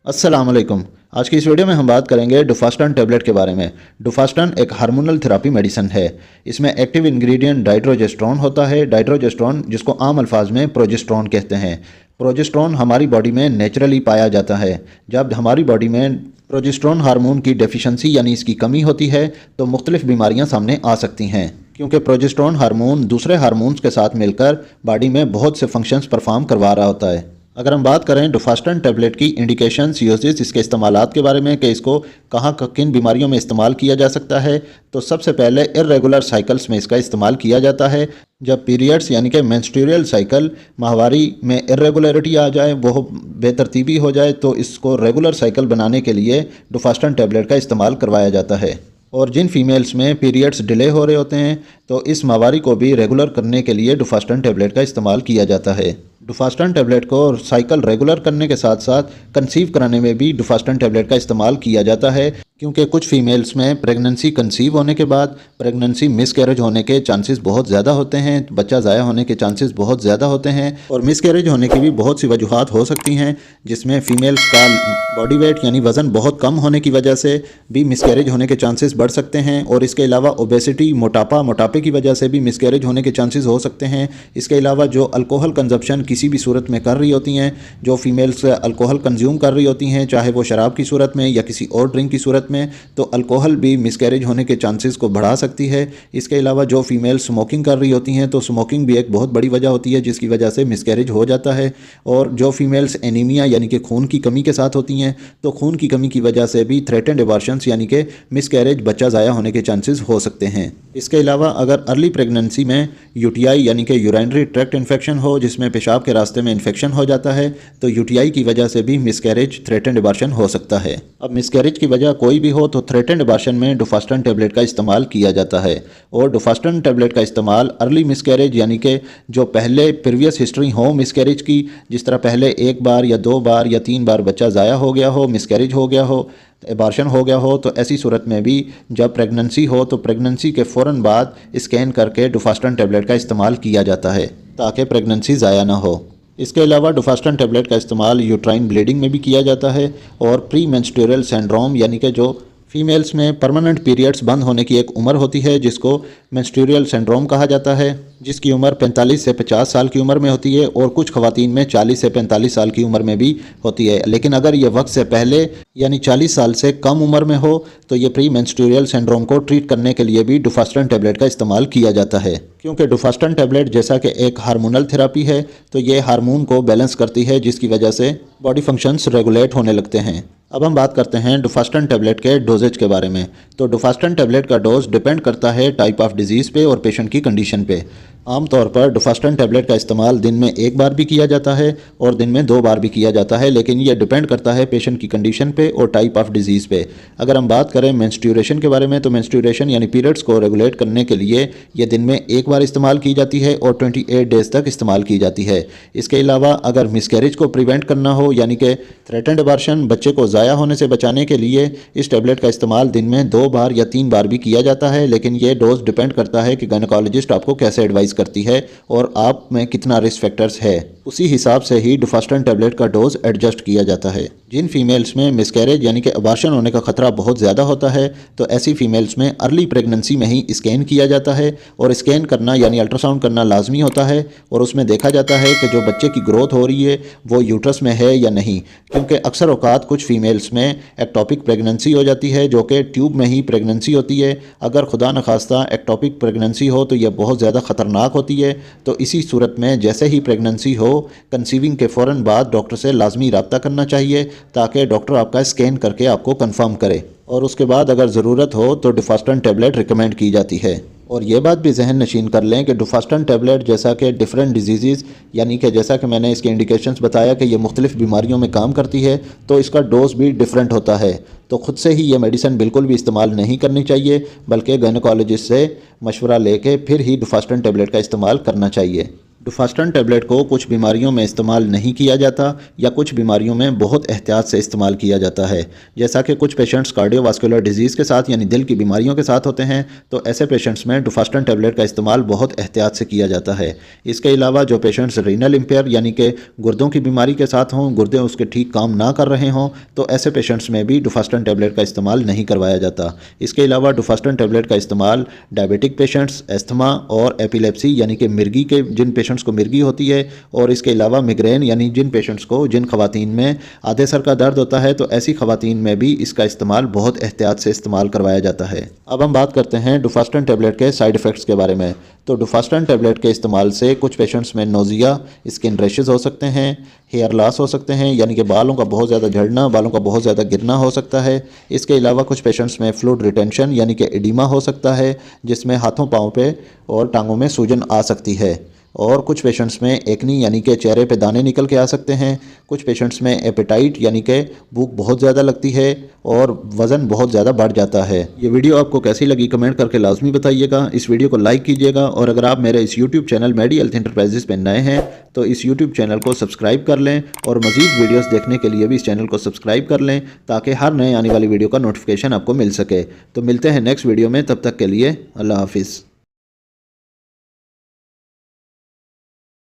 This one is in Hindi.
अस्सलामुअलैकुम। आज की इस वीडियो में हम बात करेंगे डुफास्टन टैबलेट के बारे में। डुफास्टन एक हार्मोनल थेरेपी मेडिसिन है। इसमें एक्टिव इंग्रेडिएंट डाइड्रोजेस्ट्रॉन होता है। डाइड्रोजेस्ट्रॉन जिसको आम अल्फाज में प्रोजेस्ट्रॉन कहते हैं। प्रोजेस्ट्रॉन हमारी बॉडी में नेचुरली पाया जाता है। जब हमारी बॉडी में प्रोजेस्ट्रॉन हार्मोन की डेफिशिएंसी यानी इसकी कमी होती है तो मुख्तलिफ बीमारियां सामने आ सकती हैं, क्योंकि प्रोजेस्ट्रॉन हार्मोन दूसरे हार्मोन्स के साथ मिलकर बॉडी में बहुत से फंक्शंस परफॉर्म करवा रहा होता है। अगर हम बात करें डुफास्टन टैबलेट की इंडिकेशंस, यूजेस, इसके इस्तेमालात के बारे में कि इसको कहाँ किन बीमारियों में इस्तेमाल किया जा सकता है, तो सबसे पहले इर्रेगुलर साइकिल्स में इसका इस्तेमाल किया जाता है। जब पीरियड्स यानी कि मेंस्ट्रुअल साइकिल, माहवारी में इर्रेगुलरिटी आ जाए, वो बेतरतीबी हो जाए, तो इसको रेगुलर साइकिल बनाने के लिए डुफास्टन टैबलेट का इस्तेमाल करवाया जाता है। और जिन फीमेल्स में पीरियड्स डिले हो रहे होते हैं तो इस माहवारी को भी रेगुलर करने के लिए डुफास्टन टैबलेट का इस्तेमाल किया जाता है। डुफास्टन टैबलेट को साइकिल रेगुलर करने के साथ साथ कंसीव कराने में भी डुफास्टन टैबलेट का इस्तेमाल किया जाता है, क्योंकि कुछ फीमेल्स में प्रेगनेंसी कंसीव होने के बाद प्रेगनेंसी मिसकैरेज होने के चांसेस बहुत ज़्यादा होते हैं, बच्चा ज़ाया होने के चांसेस बहुत ज़्यादा होते हैं। और मिसकैरेज होने की भी बहुत सी वजूहात हो सकती हैं, जिसमें फ़ीमेल्स का बॉडी वेट यानी वज़न बहुत कम होने की वजह से भी मिसकैरेज होने के चांसेस बढ़ सकते हैं। और इसके अलावा ओबेसिटी, मोटापे की वजह से भी मिसकैरेज होने के चांसेस हो सकते हैं। इसके अलावा जो अल्कोहल कंजप्शन किसी भी सूरत में कर रही होती हैं, जो फीमेल्स अल्कोहल कंज्यूम कर रही होती हैं, चाहे वो शराब की सूरत में या किसी और ड्रिंक की सूरत में, तो अल्कोहल भी मिसकैरेज होने के चांसेस को बढ़ा सकती है। इसके अलावा जो फीमेल स्मोकिंग कर रही होती हैं, तो स्मोकिंग भी एक बहुत बड़ी वजह होती है जिसकी वजह से मिसकैरेज हो जाता है। और जो फीमेल्स एनीमिया यानी कि खून की कमी के साथ होती हैं, तो खून की कमी की वजह से भी थ्रेटेंड एबॉर्शंस यानी कि मिसकैरेज, बच्चा ज़ाया होने के चांसेस हो सकते हैं। इसके अलावा अगर अर्ली प्रेगनेंसी में यूटीआई यानी कि यूरिनरी ट्रैक्ट इन्फेक्शन हो, जिसमें पेशाब के रास्ते में इन्फेक्शन हो जाता है, तो यूटीआई की वजह से भी मिसकैरेज, थ्रेटेंड एबॉर्शन हो सकता है। अब मिसकैरेज की वजह कोई भी हो तो थ्रेटेंड एबॉर्शन में डुफास्टन टैबलेट का इस्तेमाल किया जाता है। और डुफास्टन टैबलेट का इस्तेमाल अर्ली मिसकैरेज यानी कि जो पहले प्रीवियस हिस्ट्री हो मिसकैरेज की, जिस तरह पहले 1 बार या 2 बार या 3 बार बच्चा ज़ाया हो गया हो, मिसकैरेज हो गया हो, एबॉर्शन हो गया हो, तो ऐसी सूरत में भी जब प्रेगनेंसी हो तो प्रेगनेंसी के फ़ौरन बाद स्कैन करके डुफास्टन टैबलेट का इस्तेमाल किया जाता है ताकि प्रेगनेंसी ज़ाया ना हो। इसके अलावा डुफास्टन टैबलेट का इस्तेमाल यूट्राइन ब्लीडिंग में भी किया जाता है। और प्री मेंस्ट्रुअल सिंड्रोम यानी कि जो फीमेल्स में परमानेंट पीरियड्स बंद होने की एक उम्र होती है, जिसको मेंस्ट्रुअल सिंड्रोम कहा जाता है, जिसकी उम्र 45 से 50 साल की उम्र में होती है। और कुछ खवातीन में 40 से 45 साल की उम्र में भी होती है। लेकिन अगर ये वक्त से पहले यानी 40 साल से कम उम्र में हो तो ये प्री मेंस्ट्रुअल सिंड्रोम को ट्रीट करने के लिए भी डुफास्टन टैबलेट का इस्तेमाल किया जाता है। क्योंकि डुफास्टन टैबलेट जैसा कि एक हार्मोनल थेरेपी है, तो ये हार्मोन को बैलेंस करती है, जिसकी वजह से बॉडी फंक्शंस रेगुलेट होने लगते हैं। अब हम बात करते हैं डुफास्टन टैबलेट के डोजेज के बारे में। तो डुफास्टन टैबलेट का डोज डिपेंड करता है टाइप ऑफ डिजीज़ पे और पेशेंट की कंडीशन पे। आमतौर पर डुफास्टन टैबलेट का इस्तेमाल दिन में 1 बार भी किया जाता है और दिन में 2 बार भी किया जाता है, लेकिन यह डिपेंड करता है पेशेंट की कंडीशन पे और टाइप ऑफ डिजीज़ पे। अगर हम बात करें मेंस्ट्रुएशन के बारे में, तो मेंस्ट्रुएशन यानी पीरियड्स को रेगुलेट करने के लिए ये दिन में 1 बार इस्तेमाल की जाती है और 28 डेज़ तक इस्तेमाल की जाती है। इसके अलावा अगर मिसकैरेज को प्रिवेंट करना हो यानी कि थ्रेटेंड एबॉर्शन, बच्चे को ज़ाया होने से बचाने के लिए इस टैबलेट का इस्तेमाल दिन में 2 बार या 3 बार भी किया जाता है। लेकिन ये डोज डिपेंड करता है कि गायनेकोलॉजिस्ट आपको कैसे एडवाइस करती है और आप में कितना रिस्क फैक्टर्स है, उसी हिसाब से ही डुफास्टन टैबलेट का डोज एडजस्ट किया जाता है। जिन फीमेल्स में मिसकैरेज यानी कि अबॉर्शन होने का खतरा बहुत ज़्यादा होता है, तो ऐसी फीमेल्स में अर्ली प्रेगनेंसी में ही स्कैन किया जाता है। और स्कैन करना यानी अल्ट्रासाउंड करना लाजमी होता है, और उसमें देखा जाता है कि जो बच्चे की ग्रोथ हो रही है वो यूट्रस में है या नहीं। क्योंकि अक्सर औकात कुछ फीमेल्स में एक्टोपिक प्रेगनेंसी हो जाती है, जो कि ट्यूब में ही प्रेगनेंसी होती है। अगर खुदा न खास्ता एक्टोपिक प्रेगनेंसी हो तो यह बहुत ज़्यादा ख़तरनाक होती है। तो इसी सूरत में जैसे ही प्रेगनेंसी हो, कंसीविंग के फ़ौरन बाद डॉक्टर से लाजमी रब्ता करना चाहिए, ताकि डॉक्टर आपका स्कैन करके आपको कंफर्म करे। और उसके बाद अगर ज़रूरत हो तो डुफास्टन टैबलेट रिकमेंड की जाती है। और ये बात भी जहन नशीन कर लें कि डुफास्टन टैबलेट जैसा कि डिफरेंट डिजीज़ यानी कि जैसा कि मैंने इसके इंडिकेशंस बताया कि ये मुख्तलिफ बीमारियों में काम करती है, तो इसका डोज भी डिफरेंट होता है। तो ख़ुद से ही ये मेडिसिन बिल्कुल भी इस्तेमाल नहीं करनी चाहिए, बल्कि गायनेकोलॉजिस्ट से मशवरा लेके फिर ही डुफास्टन टैबलेट का इस्तेमाल करना चाहिए। डुफास्टन टैबलेट को कुछ बीमारियों में इस्तेमाल नहीं किया जाता या कुछ बीमारियों में बहुत एहतियात से इस्तेमाल किया जाता है। जैसा कि कुछ पेशेंट्स कार्डियोवास्कुलर डिजीज़ के साथ यानी दिल की बीमारियों के साथ होते हैं, तो ऐसे पेशेंट्स में डुफास्टन टैबलेट का इस्तेमाल बहुत एहतियात से किया जाता है। इसके अलावा जो पेशेंट्स रीनल इम्पेयर यानी कि गुर्दों की बीमारी के साथ हों, गुर्दे उसके ठीक काम ना कर रहे हों, तो ऐसे पेशेंट्स में भी डुफास्टन टैबलेट का इस्तेमाल नहीं करवाया जाता। इसके अलावा डुफास्टन टैबलेट का इस्तेमाल डायबिटिक पेशेंट्स, एस्थमा और एपिलेप्सी यानी कि मिर्गी के जिन पेशेंट्स को मिर्गी होती है, और इसके अलावा मिग्रेन यानी जिन पेशेंट्स को जिन खवातीन में आधे सर का दर्द होता है, तो ऐसी खवातीन में भी इसका इस्तेमाल बहुत एहतियात से इस्तेमाल करवाया जाता है। अब हम बात करते हैं डुफास्टन टैबलेट के साइड इफ़ेक्ट्स के बारे में। तो डुफास्टन टैबलेट के इस्तेमाल से कुछ पेशेंट्स में नोज़िया, स्किन रैशेज़ हो सकते हैं, हेयर लॉस हो सकते हैं यानी कि बालों का बहुत ज़्यादा झड़ना, बालों का बहुत ज़्यादा गिरना हो सकता है। इसके अलावा कुछ पेशेंट्स में फ्लूइड रिटेंशन यानी कि एडिमा हो सकता है, जिसमें हाथों पाँव पे और टांगों में सूजन आ सकती है। और कुछ पेशेंट्स में एक्नी यानी कि चेहरे पे दाने निकल के आ सकते हैं। कुछ पेशेंट्स में एपेटाइट यानी कि भूख बहुत ज़्यादा लगती है और वज़न बहुत ज़्यादा बढ़ जाता है। ये वीडियो आपको कैसी लगी कमेंट करके लाजमी बताइएगा। इस वीडियो को लाइक कीजिएगा और अगर आप मेरे इस यूट्यूब चैनल मेडी हेल्थ एंटरप्राइजेज़ पे नए हैं तो इस यूट्यूब चैनल को सब्सक्राइब कर लें और मज़ीद वीडियोस देखने के लिए भी इस चैनल को सब्सक्राइब कर लें ताकि हर नए आने वाली वीडियो का नोटिफिकेशन आपको मिल सके। तो मिलते हैं नेक्स्ट वीडियो में, तब तक के लिए अल्लाह हाफिज़।